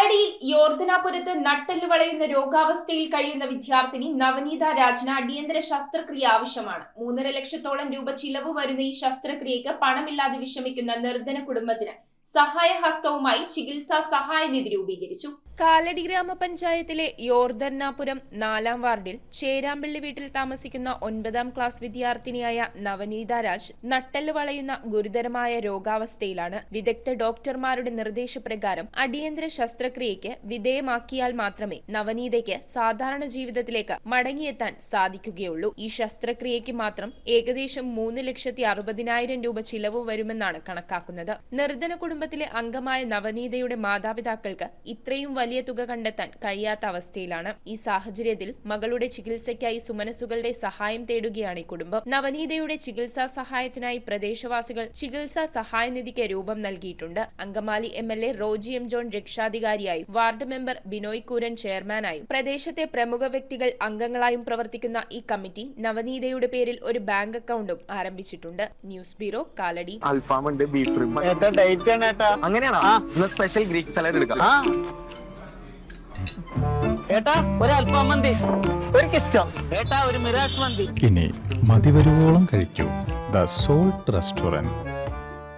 കാലടിയിൽ യോർദനാപുരത്ത് നട്ടെല്ല് വളയുന്ന രോഗാവസ്ഥയിൽ കഴിയുന്ന വിദ്യാർത്ഥിനി നവനീത രാജിന് അടിയന്തര ശസ്ത്രക്രിയ ആവശ്യമാണ്. 3.5 ലക്ഷത്തോളം രൂപ ചിലവ് വരുന്ന ഈ ശസ്ത്രക്രിയക്ക് പണമില്ലാതെ വിഷമിക്കുന്ന നിർധന കുടുംബത്തിന് സഹായഹസ്തവുമായി ചികിത്സാ സഹായനിധി രൂപീകരിച്ചു. കാലടി ഗ്രാമപഞ്ചായത്തിലെ യോർദനാപുരം 4-ാം വാർഡിൽ ചേരാമ്പള്ളി വീട്ടിൽ താമസിക്കുന്ന 9-ാം ക്ലാസ് വിദ്യാർത്ഥിനിയായ നവനീത രാജ് നട്ടെല്ല് വളയുന്ന ഗുരുതരമായ രോഗാവസ്ഥയിലാണ്. വിദഗ്ധ ഡോക്ടർമാരുടെ നിർദ്ദേശപ്രകാരം അടിയന്തര ശസ്ത്രക്രിയയ്ക്ക് വിധേയമാക്കിയാൽ മാത്രമേ നവനീതയ്ക്ക് സാധാരണ ജീവിതത്തിലേക്ക് മടങ്ങിയെത്താൻ സാധിക്കുകയുള്ളൂ. ഈ ശസ്ത്രക്രിയയ്ക്ക് മാത്രം ഏകദേശം 3,60,000 രൂപ ചിലവ് വരുമെന്നാണ് കണക്കാക്കുന്നത്. നിർധന കുടുംബത്തിലെ അംഗമായ നവനീതയുടെ മാതാപിതാക്കൾക്ക് ഇത്രയും വലിയ തുക കണ്ടെത്താൻ കഴിയാത്ത അവസ്ഥയിലാണ്. ഈ സാഹചര്യത്തിൽ മകളുടെ ചികിത്സയ്ക്കായി സുമനസുകളുടെ സഹായം തേടുകയാണ് ഈ കുടുംബം. നവനീതയുടെ ചികിത്സാ സഹായത്തിനായി പ്രദേശവാസികൾ ചികിത്സാ സഹായനിധിക്ക് രൂപം നൽകിയിട്ടുണ്ട്. Angamaly MLA Roji M. John രക്ഷാധികാരിയായും വാർഡ് മെമ്പർ ബിനോയ് കൂരൻ ചെയർമാനായും പ്രദേശത്തെ പ്രമുഖ വ്യക്തികൾ അംഗങ്ങളായും പ്രവർത്തിക്കുന്ന ഈ കമ്മിറ്റി നവനീതയുടെ പേരിൽ ഒരു ബാങ്ക് അക്കൗണ്ടും ആരംഭിച്ചിട്ടുണ്ട്. News bureau, Kalady. അങ്ങനെയാണോ? സ്പെഷ്യൽ ഗ്രീക്ക് സലാഡ് എടുക്കാം. ഒരു അൽഫാം മന്തി, ഒരു കിസ്റ്റം, ഒരു മിറാഷ് മന്തി. ഇനി മതിവരുവോളം കഴിക്കൂ. The salt restaurant.